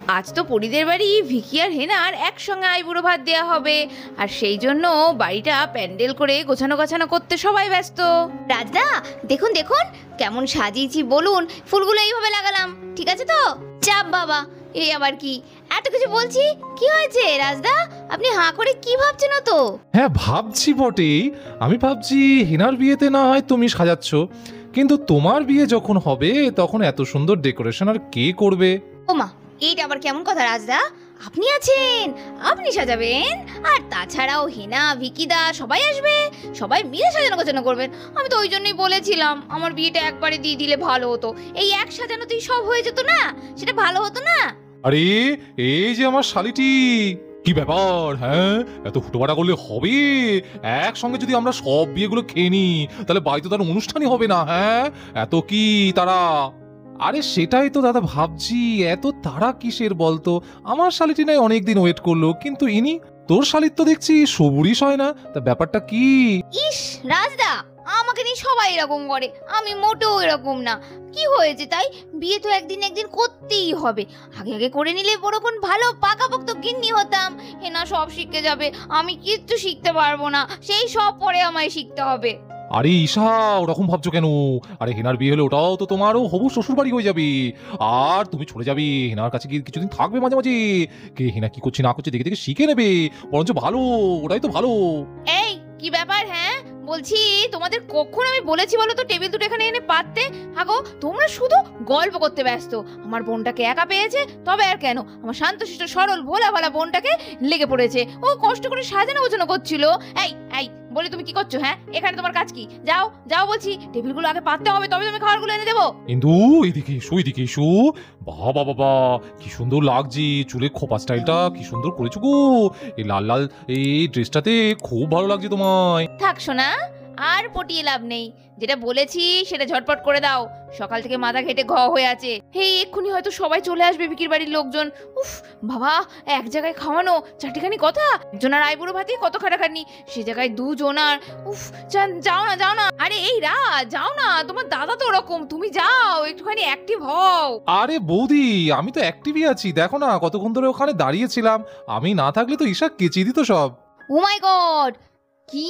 আজ তো পরিদের বাড়ি ভিকি আর হেনার একসঙ্গে আইবুড়ো ভাত দেওয়া হবে, আর সেই জন্য বাড়িটা প্যান্ডেল করে গোছানো গাছানো করতে সবাই ব্যস্ত। রাজদা দেখুন দেখুন কেমন সাজিয়েছি বলুন, ফুলগুলো এইভাবে লাগালাম, ঠিক আছে তো? চাপ বাবা, এই আবার কি এত কিছু বলছি, কি হয়েছে রাজদা? আপনি হাঁ করে কি ভাবছেন? তো হ্যাঁ ভাবছি বটেই, আমি ভাবছি হেনার বিয়েতে না হয় তুমি সাজাচ্ছ, কিন্তু তোমার বিয়ে যখন হবে তখন এত সুন্দর ডেকোরেশন আর কে করবে? ওমা, এইটা আবার কেমন কথা রাজদা? আপনি আছেন, আপনি সাজাবেন, আর তাছাড়াও হেনা ভিকিদা সবাই আসবে, সবাই মিলে সাজানো গোছানো করবেন। আমি তো ওই জন্যই বলেছিলাম আমার বিয়েটা একবারে দিয়ে দিলে ভালো হতো, এই এক সাজানোতেই সব হয়ে যেত না, সেটা ভালো হতো না? আরে এই যে আমার শালিটি, কি ব্যাপার? হ্যাঁ এত হুটোপাটা করলে হবে? একসঙ্গে যদি আমরা সব বিয়েগুলো খেয়ে নিই তাহলে বাড়িতে তার অনুষ্ঠানই হবে না। হ্যাঁ এত কি তারা? আরে সেটাই তো দাদা ভাবছি, এত তারা কিসের বলতো? আমার শালিটি নাই অনেকদিন ওয়েট করলো, কিন্তু ইনি তোর শালির তো দেখছি সবুরই হয় না, তা ব্যাপারটা কি? ইস রাজদা, আমাকে নিয়ে সবাই এরকম করে, আমি মোটেও এরকম না। কি হয়েছে তাই? বিয়ে তো একদিন একদিন করতেই হবে, আগে আগে করে নিলে বড়ক্ষণ ভালো পাকাপোক্ত গিন্নি হতাম। হেনা সব শিখে যাবে, আমি কিচ্ছু শিখতে পারবো না, সেই সব পরে আমায় শিখতে হবে। আরে ঈশা ওরকম ভাবছো কেন? আরে হেনার বিয়ে হলে ওটাও তো তোমারও হবু শ্বশুর বাড়ি হয়ে যাবে, আর তুমি চলে যাবে হেনার কাছে গিয়ে কিছুদিন থাকবে মাঝে মাঝে, কে হেনা কি করছে না করছে দেখে দেখে শিখে নেবে, বরঞ্চ ভালো, ওটাই তো ভালো। এই কি ব্যাপার? হ্যাঁ বলছি, তোমাদের কখন আমি বলেছি বলো তো টেবিল দুটো এখানে এনে পাততে? হাগো তোমরা শুধু গল্প করতে ব্যস্ত। আমার বোনটাকে একা পেয়েছে, তবে আর কেন, আমার শান্তশিষ্ট সরল ভোলা ভালা বোনটাকে লেগে পড়েছে, ও কষ্ট করে সাজানো গোছানো করছিল। এই এই বলি তুমি কি করছো? হ্যাঁ এখানে তোমার কাজ কি? যাও যাও বলছি, টেবিলগুলো আগে পাততে হবে, তবে তুমি খাবারগুলো এনে দেবো। কিন্তু এদিকে এসো, এদিকে এসো, বাবা বাবা কি সুন্দর লাগছে, চুলের খোপা স্টাইলটা কি সুন্দর করেছো গো, এই লাল লাল এই ড্রেসটাতে খুব ভালো লাগছে তোমায়। থাক শোনা, আর পটিয়ে লাভ নেই, যেটা বলেছি সেটা ঝটপট করে দাও, সকাল থেকে মাথা ঘেটে ঘ হয়ে আছে। হেই এক্ষুনি হয়তো সবাই চলে আসবে ভিকির বাড়ির লোকজন। উফ বাবা, এক জায়গায় খাওয়ানো চারটিখানি কথা, একজনের আইবুড়ো ভাতি কত খাটাখাটনি, সে জায়গায় দুজনার। উফ যাও না যাও না, আরে এই রাত যাও না, তোমার দাদা তো ওরকম, তুমি যাও একটুখানি অ্যাক্টিভ হও। আরে বৌদি আমি তো অ্যাক্টিভই আছি, দেখো না কতক্ষণ ধরে ওখানে দাঁড়িয়েছিলাম, আমি না থাকলে তো ঈশা কেচে দিত সব। ও মাই গড, কি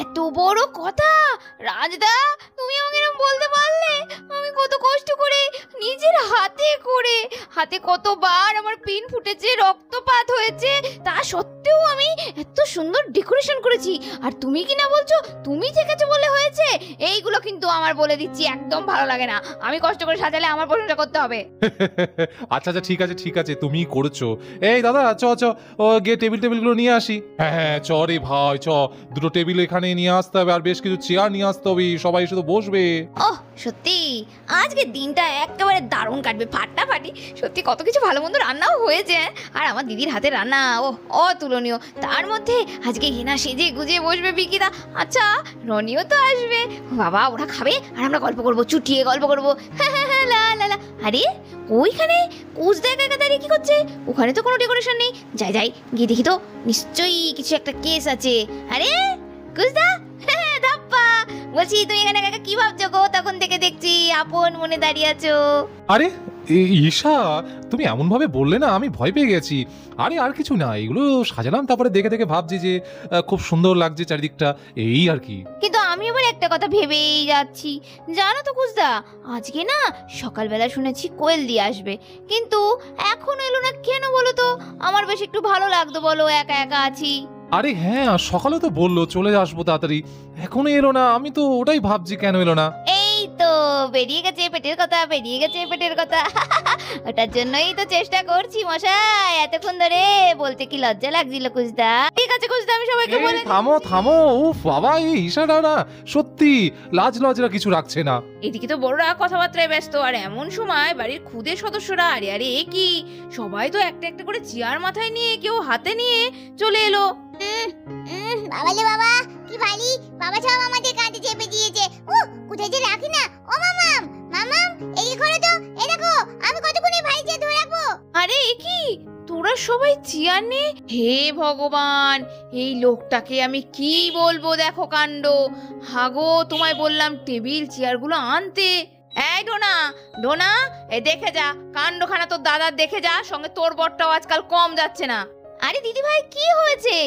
এত বড় কথা! রাজদা তুমি আমাকে এরকম বলতে পারলে? আমি কত কষ্ট করে নিজের হাতে কতবার আমার পিন ফুটেছে, রক্তপাত হয়েছে, তা সত্ত্বেও আমি এত সুন্দর ডেকোরেশন করেছি, আর তুমি কি না বলছো তুমি থেকেছো বলে হয়েছে? এইগুলো কিন্তু আমার বলে দিচ্ছি একদম ভালো লাগে না, আমি কষ্ট করে সাজালে আমার প্রশংসা করতে হবে। আচ্ছা আচ্ছা ঠিক আছে ঠিক আছে, তুমি করেছো। এই দাদা চ চ, ও গিয়ে টেবিলগুলো নিয়ে আসি। হ্যাঁ হ্যাঁ চ রে ভাই চ, দুটো টেবিল এখানে নিয়ে আসতে হবে, আর বেশ কিছু চেয়ার নিয়ে আসতে হবে, সবাই শুধু বসবে। ওহ সত্যি আজকে দিনটা একেবারে দারুণ কাটবে, ফাটাফাটি। সত্যি কত কিছু ভালো মন্দ রান্নাও হয়েছে, আর আমার দিদির হাতে রান্না ও অতুলনীয়। তার মধ্যে আজকে হেনা সেজে গুজে বসবে বিকিদা, আচ্ছা রনিও তো আসবে। বাবা ওরা খাবে আর আমরা গল্প করবো, চুটিয়ে গল্প করবো। লা লা লা। আরে ওইখানে কুচদা একা একা দাঁড়িয়ে কি করছে? ওখানে তো কোনো ডেকোরেশন নেই, যাই যাই গিয়ে দেখি তো, নিশ্চয়ই কিছু একটা কেস আছে। আরে কুচদা, ধাপ্পা, বলছি তুমি এখানে একা কি ভাবছো গো? তখন থেকে দেখছি আপন মনে দাঁড়িয়ে আছো। আরে ঈশা তুমি এমন ভাবে বললে না, আমি ভয় পেয়ে গেছি। আরে আর কিছু না, এগুলো সাজালাম, তারপরে দেখে দেখে ভাবছি যে খুব সুন্দর লাগছে চারিদিকটা, এই আর কি। কিন্তু আমি আবার একটা কথা ভেবেই যাচ্ছি, জানো তো কুচদা, আজকে না সকালবেলা শুনেছি কোয়েল দিয়ে আসবে, কিন্তু এখনো এলো না কেন বলো তো? আমার বেশ একটু ভালো লাগতো বলো, একা একা আছি। আরে হ্যাঁ সকালে তো বললো চলে আসবো তাড়াতাড়ি, এখনো এলো না, আমি তো ওটাই ভাবছি কেন এলো না। এই তো বেরিয়ে গেছে পেটের কথা, বেরিয়ে গেছে পেটের কথা। ওটার জন্যই তো চেষ্টা করছি মশাই, এতক্ষণ ধরে বলতে কি লজ্জা লাগছিল কুচদা। ঠিক আছে কুচদা, আমি সবাইকে বলে থামো থামো, উফ বাবা এই ঈশাটা না সত্যি লাজ লজরা কিছু রাখছে না। এদিকে তো বড়রা কথাবার্তায় ব্যস্ত, আর এমন সময় বাড়ির ক্ষুদে সদস্যরা আরে আরে এ কি, সবাই তো একটা একটা করে চেয়ার মাথায় নিয়ে কেউ হাতে নিয়ে চলে এলো। বাবালে বাবা কি ভারী, বাবা সব আমাদের কাঁধে চেপে দিয়েছে। কোথায় যে রাখি না। ও মামাম মামাম এই ঘরে তো, এই দেখো আমি কতক্ষণে ভাই চেয়ে ধরে রাখবো। আরে এ কি, তোরা সবাই চেয়ার নে? হে ভগবান, এই লোকটাকে আমি কি বলবো, দেখো কাণ্ড। হাগো তোমায় বললাম টেবিল চেয়ারগুলো আনতে, এই ডোনা, ডোনা, এই দেখে যা কাণ্ডখানা তোর দাদার, দেখে যা, সঙ্গে তোর বরটাও আজকাল কম যাচ্ছে না। আরে দিদি ভাই কি হয়েছে?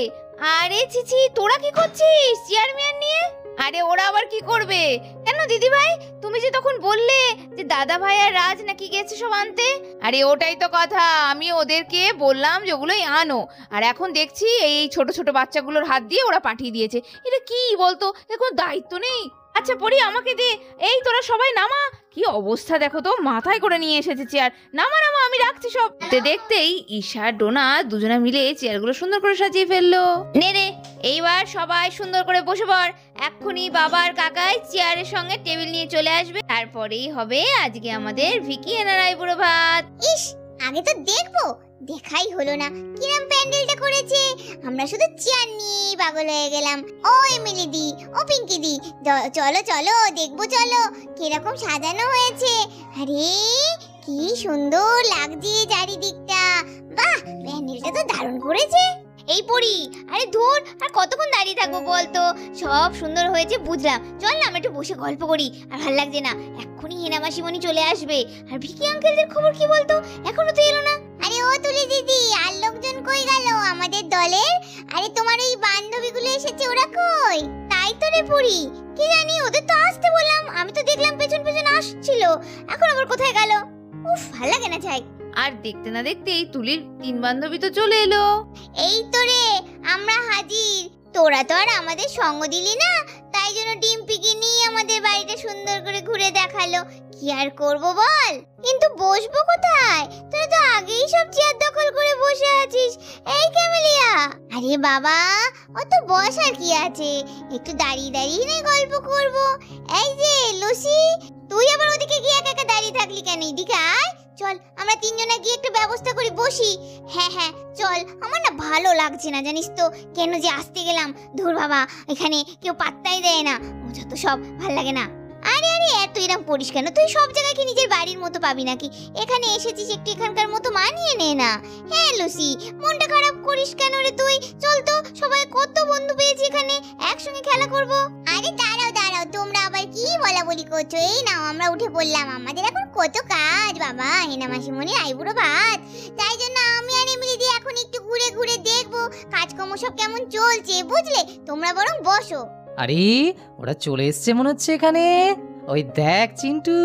আরে চিচি তোরা কি করছিস চেয়ারম্যান নিয়ে? আরে ওরা আবার কি করবে? কেন দিদি ভাই, তুমি যে তখন বললে যে দাদা ভাই আর রাজ নাকি গেছে সব আনতে? আরে ওটাই তো কথা, আমি ওদেরকে বললাম যে ওগুলোই আনো, আর এখন দেখছি এই ছোট ছোট বাচ্চাগুলোর হাত দিয়ে ওরা পাঠিয়ে দিয়েছে। এটা কি বলতো, এর কোনো দায়িত্ব নেই। আচ্ছা পরি, আমাকে দে। এই তোরা সবাই নামা। কি অবস্থা দেখো তো, মাথায় করে নিয়ে এসেছে চেয়ার। নামা নামা, আমি রাখছি সব। দেখতেই ঈশা আর ডোনা দুজনে মিলে চেয়ারগুলো সুন্দর করে সাজিয়ে ফেললো। নে রে, এইবার সবাই সুন্দর করে বসে পড়। এক্ষুনি বাবার কাকাই চেয়ারের সঙ্গে টেবিল নিয়ে চলে আসবে, তারপরেই হবে আজকে আমাদের ভিকি হেনার আইবুড়ো ভাত। ইস, আগে তো দেখবো, দেখাই হলো না কিরম প্যান্ডেলটা করেছে। আমরা শুধু চেয়ার নিয়েই পাগল হয়ে গেলাম। ও এমিলি দি, ও পিঙ্কি দি, চলো চলো দেখবো, চলো কিরকম সাজানো হয়েছে। আরে কি সুন্দর লাগছে চারিদিকটা। বাহ, প্যান্ডেলটা তো দারুণ করেছে। এই পড়ি, আরে ধুর, আর কতক্ষণ দাঁড়িয়ে থাকবো বলতো? সব সুন্দর হয়েছে বুঝলাম, চল না আমরা একটু বসে গল্প করি। আর ভাল লাগছে না, এক্ষুনি হেনা মাসিমণি চলে আসবে। আর ভিকি আঙ্কেলদের খবর কি বলতো? এখনো তো এলো না। আরে ও তুলি দিদি, আর লোকজন কই গেল আমাদের দলের? আরে তোমার ওই বান্ধবীগুলো এসেছে, ওরা কই? তাই তো রে পুরি, কি জানি, ওদের তো আসতে বললাম, আমি তো দেখলাম পেছন পেছন আসছিল, এখন আবার কোথায় গেল? উফ, ভাল লাগে না চাই। আর দেখতে না দেখতেই তুলির 3 বান্ধবী তো চলে এলো। এই তো রে, আমরা হাজির। তোরা তো আর আমাদের সঙ্গ দিলি না, তাই জন্য ডিম্পিকে নিয়ে আমাদের বাড়িটা সুন্দর করে ঘুরে দেখালো। কি আর করব বল, কিন্তু বসবো কোথায়? তোরা তো আগেই সব চেয়ার দখল করে বসে আছিস। এই ক্যামেলিয়া, আরে বাবা, অত বসার কি আছে, একটু দাঁড়িয়ে দাঁড়িয়ে না গল্প করব। এই যে লুসি, তুই আবার ওদিকে গিয়ে একা একা দাঁড়িয়ে থাকলি কেন? এদিকে আয়, চল আমরা 3 জনে গিয়ে একটা ব্যবস্থা করি, বসি। হ্যাঁ হ্যাঁ চল, আমার না ভালো লাগছে না জানিস তো, কেন যে আসতে গেলাম। ধুর বাবা, এখানে কেউ পাত্তাই দেয় না, মজা তো সব, ভাল লাগে না। আরে আরে এত এরকম করিস কেন? তুই সব জায়গায় কি নিজের বাড়ির মতো পাবি নাকি? এখানে এসেছিস, একটু এখানকার মতো মানিয়ে নে না। হ্যাঁ লুসি, মনটা খারাপ করিস কেন রে তুই? চল তো, সবাই কত বন্ধু পেয়েছি এখানে, একসঙ্গে খেলা করব। আরে দাঁড়াও দাঁড়াও, তোমরা আবার কি বলা বলি করছো? এই নাও, আমরা উঠে পড়লাম, আমাদের এখন কত কাজ বাবা, হেনা মাসিমণির আইবুড়ো ভাত। তাই জন্য আমি আর এমনি দিয়ে এখন একটু ঘুরে ঘুরে দেখবো কাজকর্ম সব কেমন চলছে, বুঝলে? তোমরা বরং বসো। আরে ওরা চলে এসছে মনে হচ্ছে এখানে। ওই দেখ চিন্টু,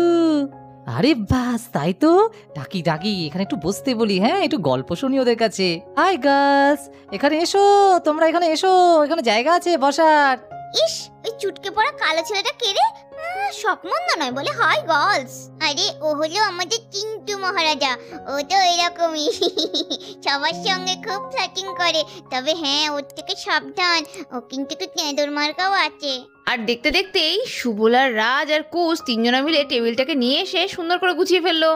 আরে বাস, তাই তো, ডাকি ডাকি এখানে একটু বসতে বলি। হ্যাঁ, একটু গল্প শুনি ওদের কাছে। হাই গার্লস, এখানে এসো, তোমরা এখানে এসো, এখানে জায়গা আছে বসার। ইস, ওই চুটকে পড়া কালো ছেলেটা কে রে? স্বপ্নন্দা নয় বলে হাই গার্লস। আরে ও হলো আমাদের চিন্টু মহারাজা, ও তো এরকমই সবার সঙ্গে খুব ফ্লার্টিং করে। তবে হ্যাঁ, ওর থেকে সাবধান, ও কিন্তু একটু তেঁদুর মার্কাও আছে। আর দেখতে দেখতেই সুবলার, রাজ আর কুশ 3 জনে মিলে টেবিলটাকে নিয়ে এসে সুন্দর করে গুছিয়ে ফেললো।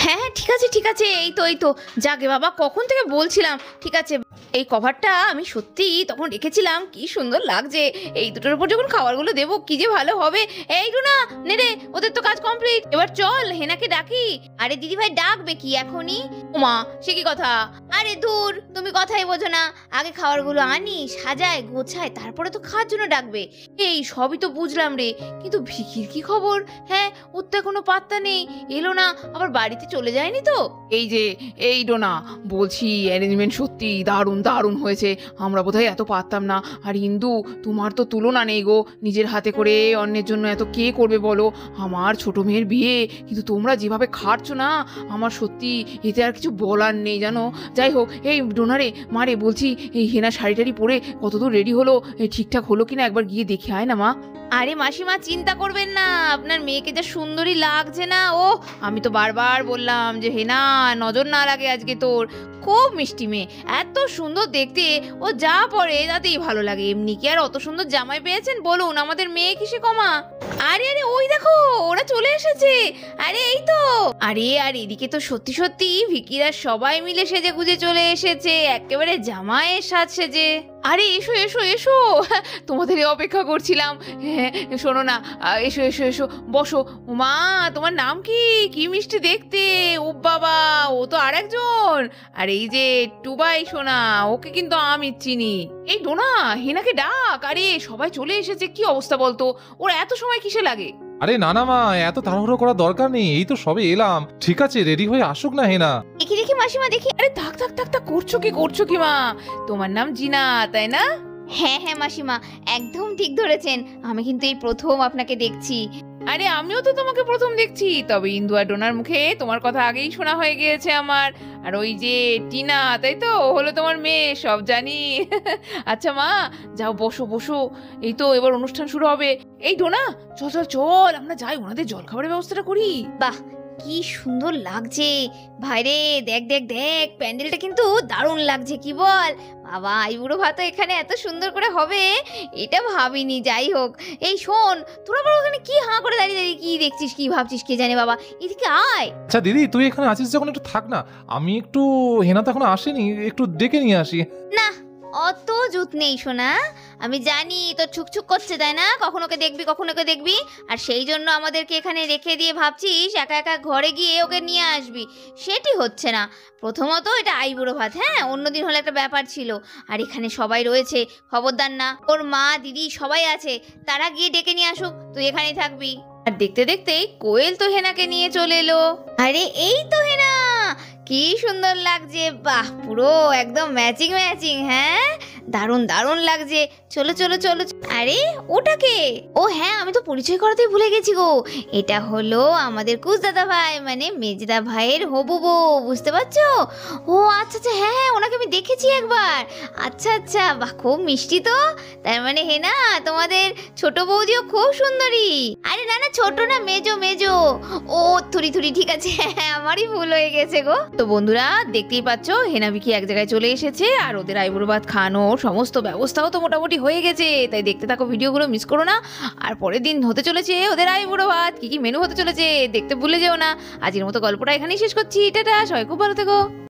হ্যাঁ হ্যাঁ ঠিক আছে ঠিক আছে, এই তো এই তো, যাকে বাবা কখন থেকে বলছিলাম। ঠিক আছে, এই কভারটা আমি সত্যি তখন রেখেছিলাম, কি সুন্দর লাগছে। এই দুটোর উপর যখন খাবারগুলো দেবো কি যে ভালো হবে। এই টুনা, নে রে, ওদের তো কাজ কমপ্লিট, এবার চল হেনাকে ডাকি। আরে দিদি ভাই ডাকবে কি এখনই? ওমা, সে কি কথা? আরে দূর, তুমি কথাই বোঝো না। আগে খাবারগুলো আনি, সাজায় গোছায়, তারপরে তো খাওয়ার জন্য ডাকবে। এই সবই তো বুঝলাম রে, কিন্তু ভিকির কি খবর? হ্যাঁ, ওর তো কোনো পাত্তা নেই, এলো না, আবার বাড়িতে চলে যায়নি তো? এই যে, এই ডোনা, বলছি অ্যারেঞ্জমেন্ট সত্যি দারুণ দারুণ হয়েছে, আমরা বোধহয় এত পারতাম না। আর ইন্দু, তোমার তো তুলনা নেই গো, নিজের হাতে করে অন্যের জন্য এত কে করবে বলো? আমার ছোট মেয়ের বিয়ে, কিন্তু তোমরা যেভাবে খাটছো না, আমার সত্যি এতে আর কিছু বলার নেই জানো। যাই হোক, এই ডোনারে মারে, বলছি এই হেনা শাড়ি টাড়ি পরে কতদূর রেডি হলো, ঠিকঠাক হলো কিনা একবার গিয়ে দেখে আয় না মা। আরে মাসিমা, চিন্তা করবেন না, আপনার মেয়েকে যা সুন্দরী লাগছে না, ও আমি তো বারবার বললাম যে হেনা নজর না লাগে আজকে তোর, খুব মিষ্টি মেয়ে, এত সুন্দর দেখতে, ও যা পরে তাতেই ভালো লাগে। এমনি কি আর অত সুন্দর জামাই পেয়েছেন বলুন, আমাদের মেয়ে কিসে কমা? আরে আরে ওই দেখো, ওরা চলে এসেছে। আরে এই তো, আরে আর এদিকে তো সত্যি সত্যি ভিকিরা সবাই মিলে সেজে গুজে চলে এসেছে, একেবারে জামাইয়ের সাজ সেজে। আরে এসো এসো এসো, তোমাদের অপেক্ষা করছিলাম। হ্যাঁ শোনো না, এসো এসো এসো, বসো। মা, তোমার নাম কি? কি মিষ্টি দেখতে, ও বাবা, ও তো আরেকজন। আর এই যে টুবাই সোনা, ওকে কিন্তু আমি চিনি। এই ডোনা, হেনাকে ডাক। আরে সবাই চলে এসেছে, কি অবস্থা বলতো? ওরা এত সময় কিসে লাগে? আরে না না মা, এত তাড়াহুড়ো করার দরকার নেই, এই তো সবে এলাম। ঠিক আছে, রেডি হয়ে আসুক না হেনা। দেখি দেখি মাসিমা দেখি। আরে থাক থাক থাক থাক, করছো কি মা? তোমার নাম জিনা তাই না? হ্যাঁ হ্যাঁ মাসিমা, একদম ঠিক ধরেছেন। আমি কিন্তু এই প্রথম আপনাকে দেখছি। আরে আমিও তো তোমাকে প্রথম দেখছি, তবে ইন্দু আর ডোনার মুখে তোমার কথা আগেই শোনা হয়ে গিয়েছে আমার। আর ওই যে টিনা, তাই তো, ও হলো তোমার মেয়ে, সব জানি। আচ্ছা মা, যাও বসো বসো, এই তো এবার অনুষ্ঠান শুরু হবে। এই ডোনা, চল চল চল, আমরা যাই, ওনাদের জলখাবারের ব্যবস্থাটা করি। বাহ, কি সুন্দর লাগছে ভাইরে, দেখ দেখ দেখ, প্যান্ডেলটা কিন্তু দারুণ লাগছে, কি বল? বাবা, আইবুড়ো ভাত এখানে এত সুন্দর করে হবে এটা ভাবিনি। যাই হোক, এই শোন, তোরা বড় ওখানে কি হাঁ করে দাঁড়িয়ে দাঁড়িয়ে কি দেখছিস, কি ভাবছিস, কে জানে বাবা, এদিকে আয়। আচ্ছা দিদি, তুই এখানে আছিস যখন একটু থাক না, আমি একটু, হেনা তো এখন আসেনি, একটু ডেকে নিয়ে আসি। না, অত জুত নেই সোনা, আমি জানি তোর ছুকছুক করছে তাই না, কখনো ওকে দেখবি কখনো ওকে দেখবি, আর সেই জন্য আমাদেরকে এখানে রেখে দিয়ে ভাবছিস একা একা ঘরে গিয়ে ওকে নিয়ে আসবি। সেটি হচ্ছে না। প্রথমত এটা আইবুড়ো ভাত, হ্যাঁ, অন্যদিন হলে একটা ব্যাপার ছিল, আর এখানে সবাই রয়েছে, খবরদার না, ওর মা দিদি সবাই আছে, তারা গিয়ে ডেকে নিয়ে আসুক, তুই এখানেই থাকবি। আর দেখতে দেখতেই কোয়েল তো হেনাকে নিয়ে চলে এলো। আরে এই তো হেনা, কি সুন্দর লাগছে, বাহ, পুরো একদম ম্যাচিং ম্যাচিং, হ্যাঁ, দারুণ দারুণ লাগছে। চলো চলো চলো। আরে ওটাকে, ও হ্যাঁ, আমি তো পরিচয় করাতেই ভুলে গেছি গো, এটা হলো আমাদের কুশ দাদা ভাই, মানে মেজদা ভাইয়ের হবু বউ, বুঝতে পারছো? ও আচ্ছা আচ্ছা, হ্যাঁ হ্যাঁ, ওনাকে আমি দেখেছি একবার। আচ্ছা আচ্ছা, বাহ, খুব মিষ্টি তো, তার মানে হেনা তোমাদের ছোট বৌদিও খুব সুন্দরী। আরে না না, ছোট না, মেজো মেজো। ও থুরি থুরি, ঠিক আছে, হ্যাঁ, আমারই ভুল হয়ে গেছে গো। তো বন্ধুরা, দেখতেই পাচ্ছ হেনা বিকি এক জায়গায় চলে এসেছে, আর ওদের আইবুড়ো ভাত খাওয়ানোর সমস্ত ব্যবস্থাও তো মোটামুটি হয়ে গেছে। তাই দেখতে থাকো, ভিডিওগুলো মিস করো না। আর পরের দিন হতে চলেছে ওদের আইবুড়ো ভাত, কি কি মেনু হতে চলেছে দেখতে ভুলে যেও না। আজকের মতো গল্পটা এখানেই শেষ করছি, টাটা, সবাই খুব ভালো থেকো।